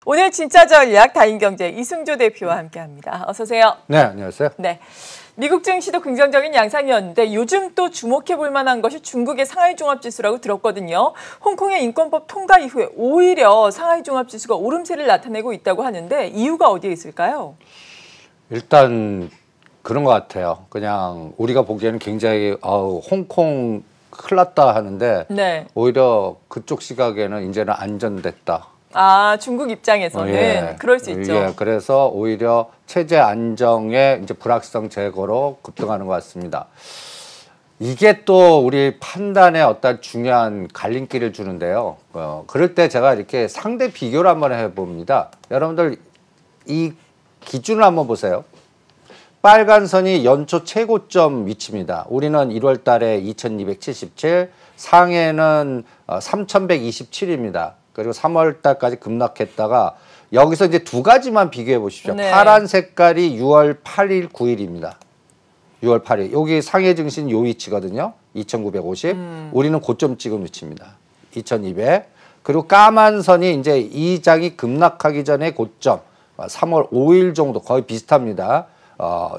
오늘 진짜 전략 다인경제 이승조 대표와 함께합니다. 어서 오세요. 네, 안녕하세요. 네, 미국 증시도 긍정적인 양상이었는데 요즘 또 주목해볼 만한 것이 중국의 상하이 종합지수라고 들었거든요. 홍콩의 인권법 통과 이후에 오히려 상하이 종합지수가 오름세를 나타내고 있다고 하는데 이유가 어디에 있을까요? 일단 그런 것 같아요. 그냥 우리가 보기에는 굉장히 홍콩 큰일 났다 하는데 네. 오히려 그쪽 시각에는 이제는 안전됐다. 아, 중국 입장에서는 예. 그럴 수 있죠. 예, 그래서 오히려 체제 안정의 이제 불확실성 제거로 급등하는 것 같습니다. 이게 또 우리 판단에 어떤 중요한 갈림길을 주는데요. 그럴 때 제가 이렇게 상대 비교를 한번 해봅니다. 여러분들 이 기준을 한번 보세요. 빨간 선이 연초 최고점 위치입니다. 우리는 1월 달에 2277, 상해는 3127입니다. 그리고 3월 달까지 급락했다가 여기서 이제 두 가지만 비교해 보십시오. 네. 파란 색깔이 6월 8일, 9일입니다. 6월 8일. 여기 상해 증시는 요 위치거든요. 2950. 우리는 고점 찍은 위치입니다. 2200. 그리고 까만 선이 이제 이 장이 급락하기 전에 고점 3월 5일 정도 거의 비슷합니다.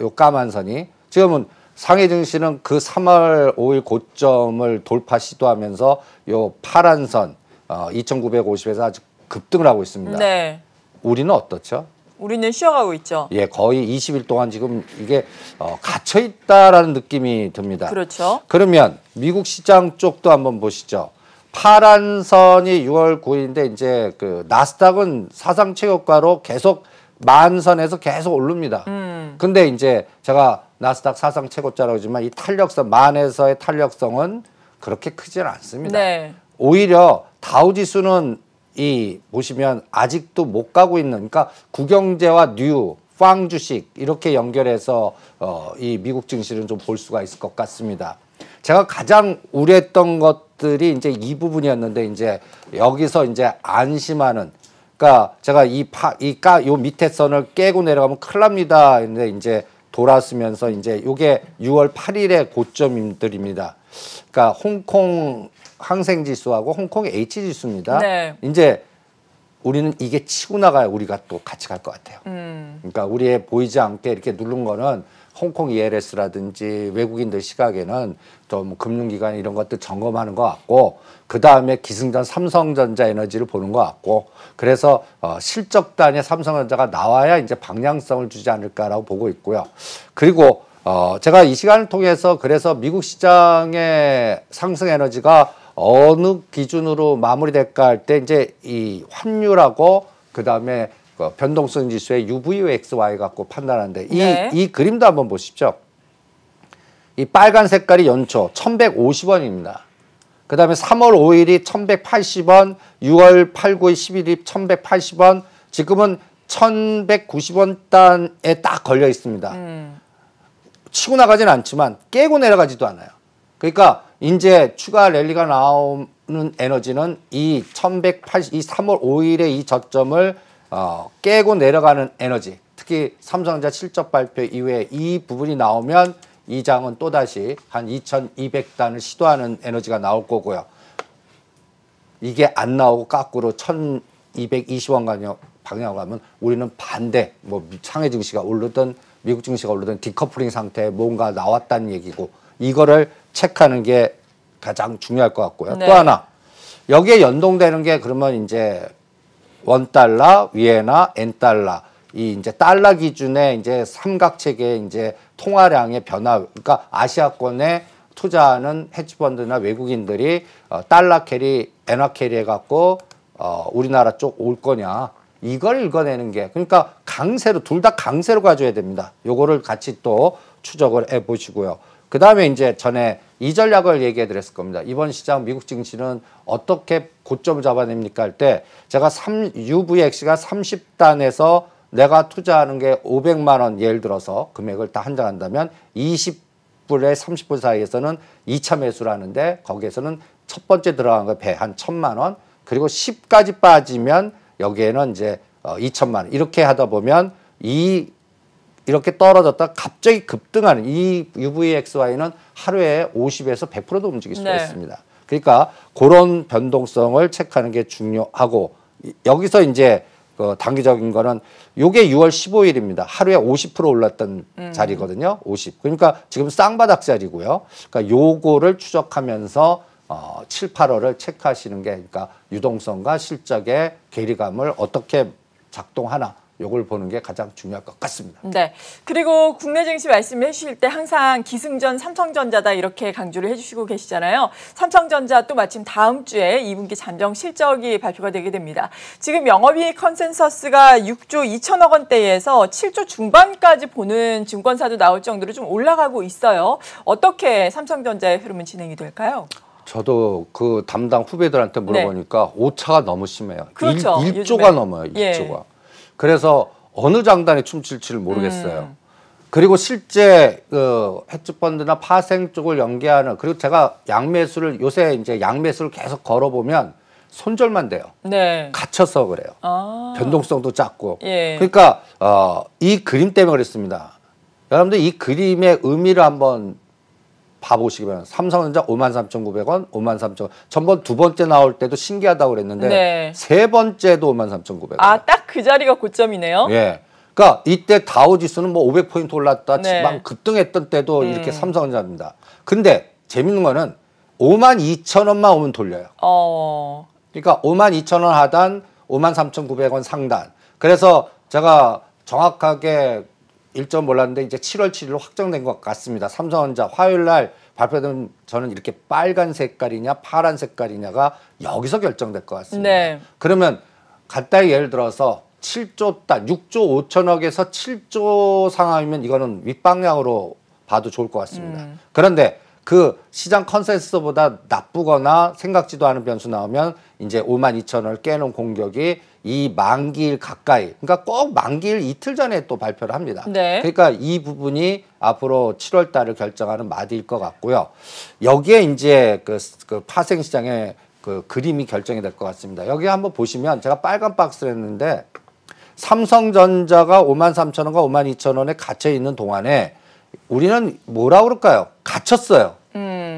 요 까만 선이. 지금은 상해 증시는 그 3월 5일 고점을 돌파 시도하면서 요 파란 선 2950에서 아주 급등을 하고 있습니다. 네. 우리는 어떻죠? 우리는 쉬어가고 있죠. 예, 거의 20일 동안 지금 이게 갇혀 있다라는 느낌이 듭니다. 그렇죠. 그러면 미국 시장 쪽도 한번 보시죠. 파란 선이 6월 9일인데 이제 그 나스닥은 사상 최고가로 계속 만선에서 계속 오릅니다. 근데 이제 제가 나스닥 사상 최고자라고 하지만 이 탄력성 만에서의 탄력성은 그렇게 크지는 않습니다. 네. 오히려 다우지수는 이 보시면 아직도 못 가고 있는, 그러니까 국영제와 뉴, 팡 주식 이렇게 연결해서 이 미국 증시를 좀 볼 수가 있을 것 같습니다. 제가 가장 우려했던 것들이 이제 이 부분이었는데 이제 여기서 이제 안심하는, 그러니까 제가 요 밑에 선을 깨고 내려가면 큰일 납니다. 근데 이제 돌아서면서 이제 요게 6월 8일의 고점들입니다. 그러니까 홍콩 항생지수하고 홍콩 H지수입니다. 네. 이제 우리는 이게 치고 나가야 우리가 또 같이 갈 것 같아요. 그러니까 우리의 보이지 않게 이렇게 누른 거는 홍콩 ELS라든지 외국인들 시각에는 좀 금융기관 이런 것들 점검하는 것 같고, 그 다음에 기승전 삼성전자 에너지를 보는 것 같고, 그래서 실적 단위의 삼성전자가 나와야 이제 방향성을 주지 않을까라고 보고 있고요. 그리고 제가 이 시간을 통해서 그래서 미국 시장의 상승 에너지가 어느 기준으로 마무리될까 할 때 이제 이 환율하고 그 다음에 변동성 지수의 UVXY 갖고 판단하는데 네. 이 그림도 한번 보십시오. 이 빨간 색깔이 연초 1150원입니다. 그 다음에 3월 5일이 1180원, 6월 8, 9일 11일이 1180원, 지금은 1190원 단에 딱 걸려 있습니다. 치고 나가진 않지만 깨고 내려가지도 않아요. 그러니까 이제 추가 랠리가 나오는 에너지는 이 3월 5일의 이 저점을 깨고 내려가는 에너지, 특히 삼성전자 실적 발표 이후에 이 부분이 나오면 이 장은 또다시 한 2200단을 시도하는 에너지가 나올 거고요. 이게 안 나오고 거꾸로 1220원 방향으로 가면 우리는 반대, 뭐 상해 증시가 오르든 미국 증시가 오르든 디커플링 상태에 뭔가 나왔다는 얘기고, 이거를 체크하는 게 가장 중요할 것 같고요. 네. 또 하나, 여기에 연동되는 게 그러면 이제 원달러, 위에나 엔달러, 이 이제 달러 기준의 이제 삼각체계의 이제 통화량의 변화, 그러니까 아시아권에 투자하는 헤지펀드나 외국인들이 달러 캐리, 엔화 캐리 해갖고 우리나라 쪽 올 거냐, 이걸 읽어내는 게, 그러니까 강세로, 둘 다 강세로 가져야 됩니다. 요거를 같이 또 추적을 해 보시고요. 그 다음에 이제 전에 이 전략을 얘기해 드렸을 겁니다. 이번 시장 미국 증시는 어떻게 고점을 잡아냅니까 할 때, 제가 UVX가 30단에서 내가 투자하는 게 500만 원 예를 들어서 금액을 다 한정한다면 20불에 30불 사이에서는 2차 매수를 하는데, 거기에서는 첫 번째 들어간 거 배 한 1000만 원, 그리고 10까지 빠지면 여기에는 이제 2천만 원, 이렇게 하다 보면 이렇게 떨어졌다 갑자기 급등하는 이 UVXY는 하루에 50에서 100%도 움직일 수가 네. 있습니다. 그러니까 그런 변동성을 체크하는 게 중요하고, 여기서 이제 단기적인 거는 요게 6월 15일입니다. 하루에 50% 올랐던 자리거든요. 50. 그러니까 지금 쌍바닥 자리고요. 그러니까 요거를 추적하면서 7, 8월을 체크하시는 게 그러니까 유동성과 실적의 괴리감을 어떻게 작동하나 요걸 보는 게 가장 중요할 것 같습니다. 네. 그리고 국내 증시 말씀해 주실 때 항상 기승전 삼성전자다 이렇게 강조를 해주시고 계시잖아요. 삼성전자 또 마침 다음 주에 2분기 잠정 실적이 발표가 되게 됩니다. 지금 영업이익 컨센서스가 6조 2천억 원대에서 7조 중반까지 보는 증권사도 나올 정도로 좀 올라가고 있어요. 어떻게 삼성전자의 흐름은 진행이 될까요? 저도 그 담당 후배들한테 물어보니까 오차가 너무 심해요. 그렇죠. 1조가 요즘에. 넘어요. 1조가. 예. 그래서 어느 장단에 춤출지를 모르겠어요. 그리고 실제 그 헤지펀드나 파생 쪽을 연계하는 그리고 제가 양매수를 요새 이제 양매수를 계속 걸어보면 손절만 돼요. 네. 갇혀서 그래요. 아. 변동성도 작고. 예. 그러니까 이 그림 때문에 그랬습니다. 여러분들 이 그림의 의미를 한번 봐보시기 바랍니다. 삼성전자 53,900원, 53,000원. 전번 두 번째 나올 때도 신기하다고 그랬는데 네. 세 번째도 53,900원. 아, 딱 그 자리가 고점이네요. 예. 그러니까 이때 다우지수는 뭐 500포인트 올랐다, 네. 막 급등했던 때도 이렇게 삼성전자입니다. 근데 재밌는 거는 52,000원만 오면 돌려요. 그러니까 52,000원 하단, 53,900원 상단. 그래서 제가 정확하게 일정 몰랐는데 이제 7월 7일로 확정된 것 같습니다. 삼성전자 화요일 날 발표된 저는 이렇게 빨간 색깔이냐 파란 색깔이냐가 여기서 결정될 것 같습니다. 네. 그러면 간단히 예를 들어서 7조 단 6조 5천억에서 7조 상황이면 이거는 윗방향으로 봐도 좋을 것 같습니다. 그런데 그 시장 컨센서스보다 나쁘거나 생각지도 않은 변수 나오면 이제 52,000원을 깨는 공격이 이 만기일 가까이, 그러니까 꼭 만기일 이틀 전에 또 발표를 합니다. 네. 그러니까 이 부분이 앞으로 7월 달을 결정하는 마디일 것 같고요. 여기에 이제 그 파생 시장의 그 그림이 결정이 될 것 같습니다. 여기 한번 보시면 제가 빨간 박스를 했는데 삼성전자가 53,000원과 52,000원에 갇혀 있는 동안에 우리는 뭐라 그럴까요? 갇혔어요.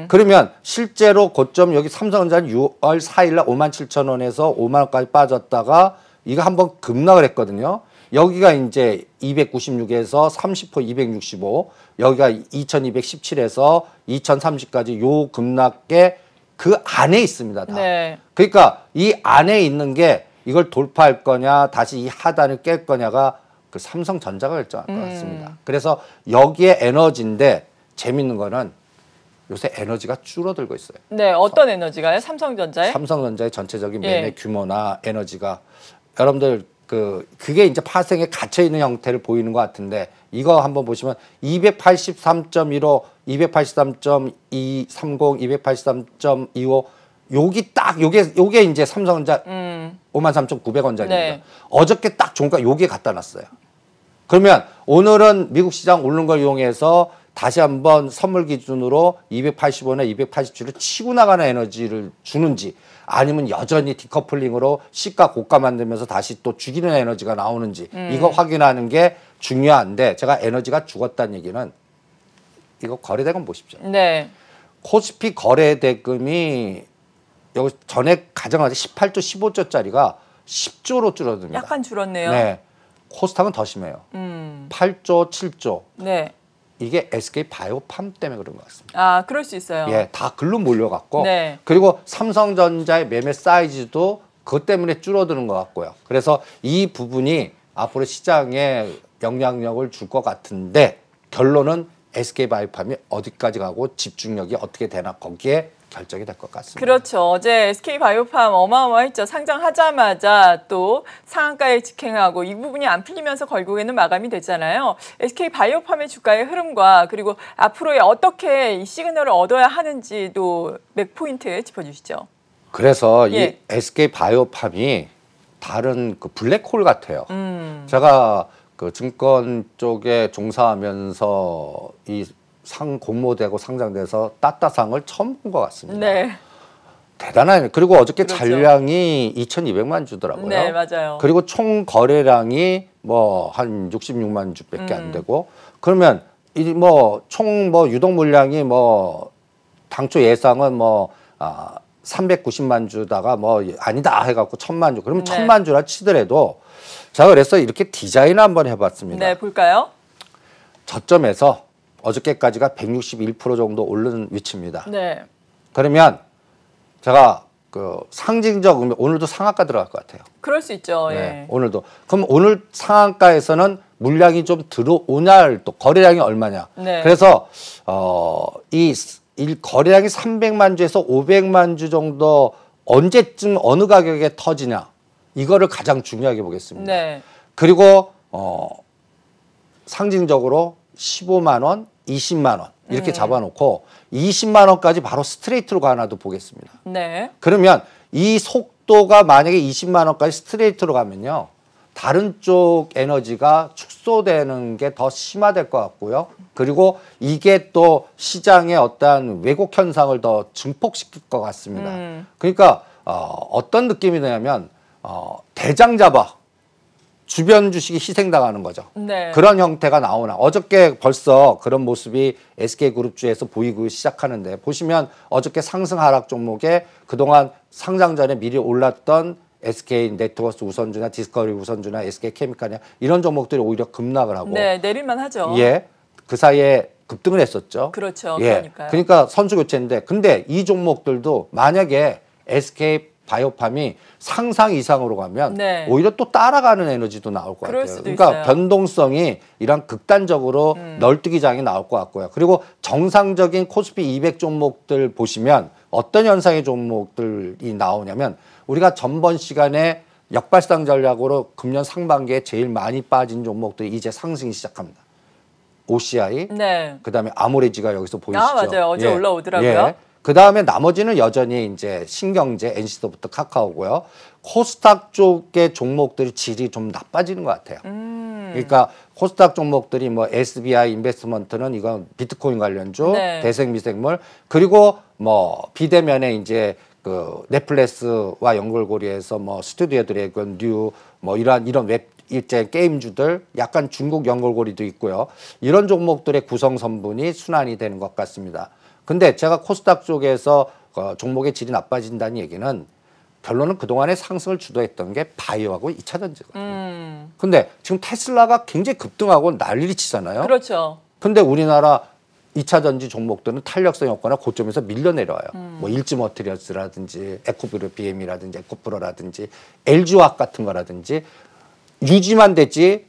그러면 실제로 고점 여기 삼성전자는 6월 4일 날 57,000원에서 5만 원까지 빠졌다가 이거 한번 급락을 했거든요. 여기가 이제 296에서 30% 265, 여기가 2217에서 2030까지 요 급락의 그 안에 있습니다. 다. 네. 그러니까 이 안에 있는 게 이걸 돌파할 거냐 다시 이 하단을 깰 거냐가 그 삼성전자가 결정할 것 같습니다. 그래서 여기에 에너지인데 재밌는 거는 요새 에너지가 줄어들고 있어요. 네, 어떤 에너지가요? 삼성전자의? 삼성전자의 전체적인 매매 규모나 에너지가 여러분들 그게 이제 파생에 갇혀 있는 형태를 보이는 것 같은데 이거 한번 보시면 283.15, 283.230, 283.25 여기 딱 요게 이제 삼성전자 53,900원짜리입니다. 네. 어저께 딱 종가 요게 갖다 놨어요. 그러면 오늘은 미국 시장 오르는 걸 이용해서 다시 한번 선물 기준으로 280원에 287을 치고 나가는 에너지를 주는지 아니면 여전히 디커플링으로 시가 고가 만들면서 다시 또 죽이는 에너지가 나오는지 이거 확인하는 게 중요한데 제가 에너지가 죽었다는 얘기는 이거 거래대금 보십시오. 네. 코스피 거래대금이 여기 전에 가정하자 18조 15조짜리가 10조로 줄어듭니다. 약간 줄었네요. 네. 코스닥은 더 심해요. 8조 7조. 네. 이게 SK 바이오팜 때문에 그런 것 같습니다. 아, 그럴 수 있어요. 예, 다 글로 몰려갔고, 네. 그리고 삼성전자의 매매 사이즈도 그것 때문에 줄어드는 것 같고요. 그래서 이 부분이 앞으로 시장에 영향력을 줄 것 같은데 결론은 SK 바이오팜이 어디까지 가고 집중력이 어떻게 되나 거기에 결정이 될 것 같습니다. 그렇죠. 어제 SK바이오팜 어마어마했죠. 상장하자마자 또 상한가에 직행하고 이 부분이 안 풀리면서 결국에는 마감이 됐잖아요. SK바이오팜의 주가의 흐름과 그리고 앞으로의 어떻게 이 시그널을 얻어야 하는지도 몇 포인트 짚어주시죠. 그래서 예. 이 SK바이오팜이 다른 그 블랙홀 같아요. 제가 그 증권 쪽에 종사하면서 이 상 공모되고 상장돼서 따따상을 처음 본 것 같습니다. 네. 대단하네요. 그리고 어저께 그렇죠. 잔량이 2,200만 주더라고요. 네, 맞아요. 그리고 총 거래량이 뭐 한 66만 주밖에 안 되고 그러면 이 뭐 총 뭐 유동 물량이 뭐 당초 예상은 뭐 390만 주다가 뭐 아니다 해갖고 1,000만 주. 그러면 네. 1,000만 주라 치더라도 제가 그래서 이렇게 디자인 한번 해봤습니다. 네, 볼까요? 저점에서 어저께까지가 161% 정도 오르는 위치입니다. 네. 그러면 제가 그 상징적 의미, 오늘도 상한가 들어갈 것 같아요. 그럴 수 있죠. 네, 예. 오늘도. 그럼 오늘 상한가에서는 물량이 좀 들어오냐, 또 거래량이 얼마냐. 네. 그래서 이 거래량이 300만 주에서 500만 주 정도 언제쯤 어느 가격에 터지냐, 이거를 가장 중요하게 보겠습니다. 네. 그리고 상징적으로 15만 원, 20만 원 이렇게 잡아놓고 20만 원까지 바로 스트레이트로 가나도 보겠습니다. 네. 그러면 이 속도가 만약에 20만 원까지 스트레이트로 가면요, 다른 쪽 에너지가 축소되는 게 더 심화될 것 같고요. 그리고 이게 또 시장의 어떠한 왜곡 현상을 더 증폭시킬 것 같습니다. 그러니까 어떤 느낌이 드냐면 대장 잡아 주변 주식이 희생당하는 거죠. 네. 그런 형태가 나오나. 어저께 벌써 그런 모습이 SK그룹주에서 보이고 시작하는데, 보시면 어저께 상승 하락 종목에 그동안 상장 전에 미리 올랐던 SK네트워크 우선주나 디스커버리 우선주나 SK케미칼이나 이런 종목들이 오히려 급락을 하고. 네, 내릴만 하죠. 예. 그 사이에 급등을 했었죠. 그렇죠. 예. 그러니까요. 그러니까 선수 교체인데, 근데 이 종목들도 만약에 SK 바이오팜이 상상 이상으로 가면 네. 오히려 또 따라가는 에너지도 나올 것 그럴 같아요. 수도 그러니까 있어요. 변동성이 이런 극단적으로 널뛰기장이 나올 것 같고요. 그리고 정상적인 코스피 200 종목들 보시면 어떤 현상의 종목들이 나오냐면, 우리가 전번 시간에 역발상 전략으로 금년 상반기에 제일 많이 빠진 종목들이 이제 상승이 시작합니다. OCI, 네. 그다음에 아모레지가 여기서 보이시죠? 아, 맞아요. 어제 올라오더라고요. 예. 그다음에 나머지는 여전히 이제 신경제, NC소프트, 카카오고요. 코스닥 쪽의 종목들이 질이 좀 나빠지는 것 같아요. 그러니까 코스닥 종목들이 뭐 SBI 인베스트먼트는 이건 비트코인 관련주, 네. 대생미생물, 그리고 뭐 비대면에 이제 그 넷플릭스와 연결고리해서 뭐 스튜디오 드래곤, 뉴, 뭐 이런 웹 일제 게임주들, 약간 중국 연결고리도 있고요. 이런 종목들의 구성 성분이 순환이 되는 것 같습니다. 근데 제가 코스닥 쪽에서 종목의 질이 나빠진다는 얘기는, 결론은 그동안에 상승을 주도했던 게 바이오하고 2차 전지거든요. 근데 지금 테슬라가 굉장히 급등하고 난리 치잖아요. 그렇죠. 근데 우리나라 2차 전지 종목들은 탄력성이 없거나 고점에서 밀려 내려와요. 뭐 일지머티리얼스라든지 에코비르 BM이라든지 에코프로라든지 LG화학 같은 거라든지 유지만 됐지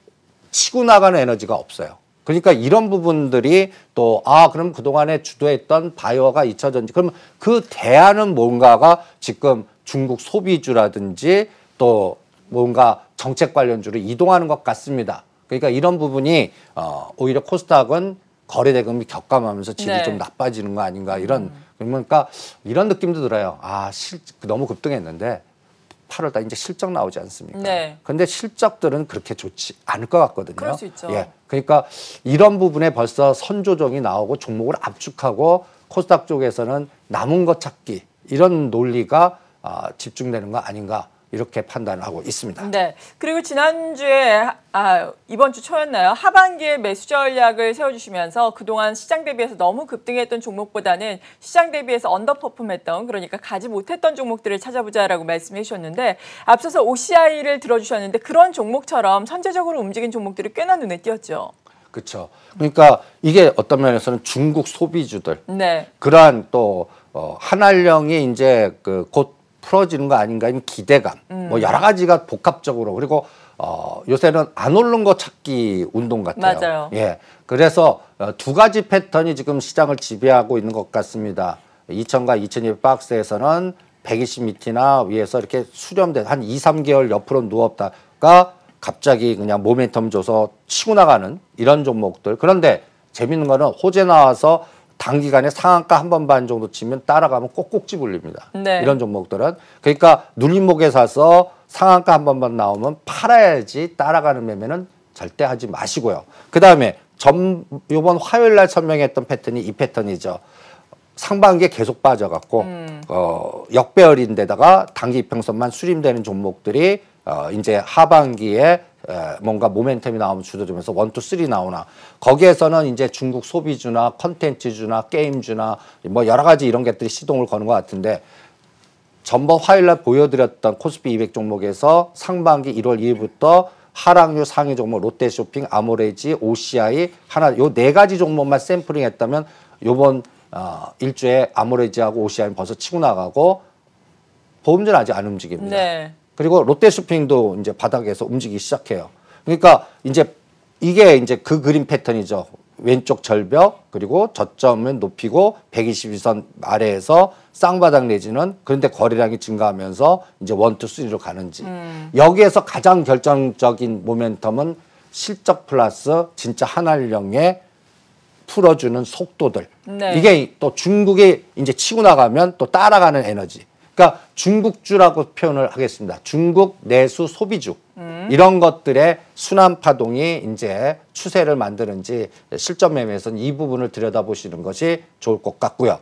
치고 나가는 에너지가 없어요. 그러니까 이런 부분들이 또 그럼 그동안에 주도했던 바이오가 2차 전지, 그러면 그 대안은 뭔가가 지금 중국 소비주라든지 또 뭔가 정책 관련주로 이동하는 것 같습니다. 그러니까 이런 부분이 오히려 코스닥은 거래 대금이 격감하면서 질이 네. 좀 나빠지는 거 아닌가, 이런, 그러니까 이런 느낌도 들어요. 너무 급등했는데 8월달 이제 실적 나오지 않습니까? 네. 근데 실적들은 그렇게 좋지 않을 것 같거든요. 그럴 수 있죠. 예. 그러니까 이런 부분에 벌써 선조정이 나오고 종목을 압축하고 코스닥 쪽에서는 남은 것 찾기, 이런 논리가 집중되는 거 아닌가, 이렇게 판단을 하고 있습니다. 네. 그리고 지난주에 이번 주 초였나요? 하반기에 매수 전략을 세워주시면서 그동안 시장 대비해서 너무 급등했던 종목보다는 시장 대비해서 언더퍼폼했던, 그러니까 가지 못했던 종목들을 찾아보자라고 말씀해 주셨는데, 앞서서 OCI를 들어주셨는데 그런 종목처럼 선제적으로 움직인 종목들이 꽤나 눈에 띄었죠. 그렇죠. 그러니까 이게 어떤 면에서는 중국 소비주들, 네. 그러한 또 한알령이 이제 곧 풀어지는 거 아닌가 하는 기대감, 뭐 여러 가지가 복합적으로, 그리고 요새는 안 오른 거 찾기 운동 같아요. 맞아요. 예. 그래서 두 가지 패턴이 지금 시장을 지배하고 있는 것 같습니다. 2000과 2200 박스에서는 120m나 위에서 이렇게 수렴된 한 2, 3개월 옆으로 누웠다가 갑자기 그냥 모멘텀 줘서 치고 나가는 이런 종목들. 그런데 재밌는 거는 호재 나와서 단기간에 상한가 한 번 반 정도 치면 따라가면 꼭꼭지 불립니다. 네. 이런 종목들은. 그러니까 눌림목에 사서 상한가 한 번만 나오면 팔아야지, 따라가는 매매는 절대 하지 마시고요. 그다음에 이번 화요일 날 설명했던 패턴이 이 패턴이죠. 상반기에 계속 빠져갖고 역배열인데다가 단기 이평선만 수렴되는 종목들이 이제 하반기에 뭔가 모멘텀이 나오면 주도되면서 1, 2, 3 나오나, 거기에서는 이제 중국 소비주나 컨텐츠주나 게임주나 뭐 여러 가지 이런 것들이 시동을 거는 것 같은데, 전번 화요일날 보여드렸던 코스피 200 종목에서 상반기 1월 2일부터 하락률 상위 종목 롯데쇼핑, 아모레지, OCI 하나 요 네 가지 종목만 샘플링했다면 요번 일주에 아모레지하고 OCI는 벌써 치고 나가고 보험주는 아직 안 움직입니다. 네. 그리고 롯데쇼핑도 이제 바닥에서 움직이기 시작해요. 그러니까 이제 이게 이제 그 그림 패턴이죠. 왼쪽 절벽 그리고 저점은 높이고 122선 아래에서 쌍바닥 내지는 그런데 거래량이 증가하면서 이제 1, 2, 3로 가는지 여기에서 가장 결정적인 모멘텀은 실적 플러스 진짜 한알령의 풀어주는 속도들. 네. 이게 또 중국이 이제 치고 나가면 또 따라가는 에너지. 그러니까 중국주라고 표현을 하겠습니다. 중국 내수 소비주. 이런 것들의 순환 파동이 이제 추세를 만드는지 실전 매매에서는 이 부분을 들여다보시는 것이 좋을 것 같고요.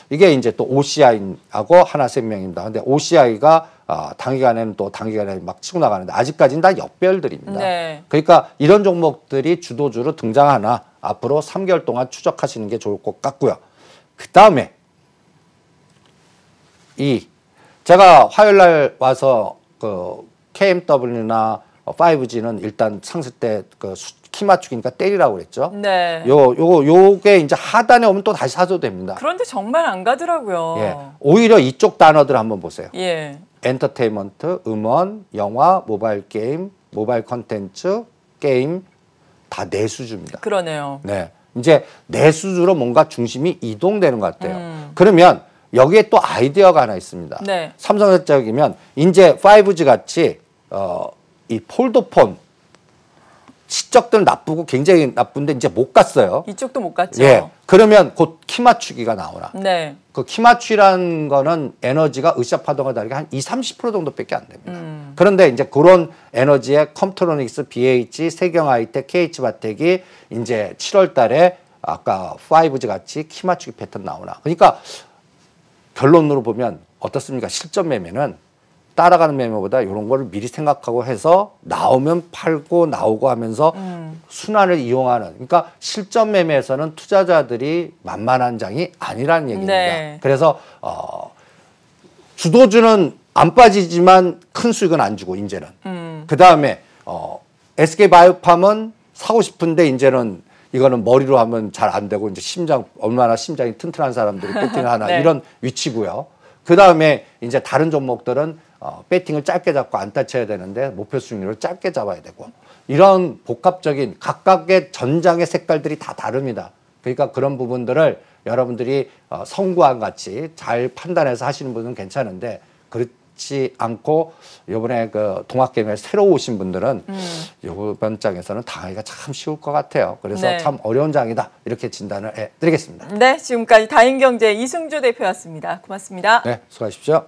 이게 이제 또 OCI하고 하나생명입니다. 근데 OCI가 단기간에는 또 단기간에 막 치고 나가는데 아직까지는 다 역별들입니다. 네. 그러니까 이런 종목들이 주도주로 등장하나 앞으로 3개월 동안 추적하시는 게 좋을 것 같고요. 그 다음에 제가 화요일 날 와서 그 KMW나 5G는 일단 상승 때 그 키 맞추기니까 때리라고 그랬죠. 네. 요게 이제 하단에 오면 또 다시 사도 됩니다. 그런데 정말 안 가더라고요. 예. 오히려 이쪽 단어들 한번 보세요. 예. 엔터테인먼트, 음원, 영화, 모바일 게임, 모바일 컨텐츠, 게임 다 내수주입니다. 그러네요. 네. 이제 내수주로 뭔가 중심이 이동되는 것 같아요. 그러면 여기에 또 아이디어가 하나 있습니다. 네. 삼성전자이면 이제 5G 같이 이 폴더폰 시적들 나쁘고 굉장히 나쁜데 이제 못 갔어요. 이쪽도 못 갔죠. 예. 그러면 곧 키 맞추기가 나오나. 네. 그 키 맞추기라는 거는 에너지가 으쌰 파동과 다르게 한 20-30% 정도밖에 안 됩니다. 그런데 이제 그런 에너지에 컴퓨터로닉스, BH, 세경하이텍, KH바텍이 이제 7월 달에 아까 5G 같이 키 맞추기 패턴 나오나. 그러니까 결론으로 보면 어떻습니까? 실전 매매는 따라가는 매매보다 이런 거를 미리 생각하고 해서 나오면 팔고 나오고 하면서 순환을 이용하는. 그러니까 실전 매매에서는 투자자들이 만만한 장이 아니라는 얘기입니다. 네. 그래서 주도주는 안 빠지지만 큰 수익은 안 주고 이제는. 그다음에 SK바이오팜은 사고 싶은데 이제는 이거는 머리로 하면 잘 안 되고 이제 얼마나 심장이 튼튼한 사람들이 배팅을 하나 네. 이런 위치고요. 그다음에 이제 다른 종목들은 배팅을 짧게 잡고 안 따쳐야 되는데 목표 수익률을 짧게 잡아야 되고 이런 복합적인 각각의 전장의 색깔들이 다 다릅니다. 그러니까 그런 부분들을 여러분들이 성구와 같이 잘 판단해서 하시는 분은 괜찮은데 그렇지 않고 이번에 그 동학개미에 새로 오신 분들은 이번 장에서는 당하기가 참 쉬울 것 같아요. 그래서 네. 참 어려운 장이다 이렇게 진단을 해드리겠습니다. 네, 지금까지 다인경제 이승조 대표였습니다. 고맙습니다. 네, 수고하십시오.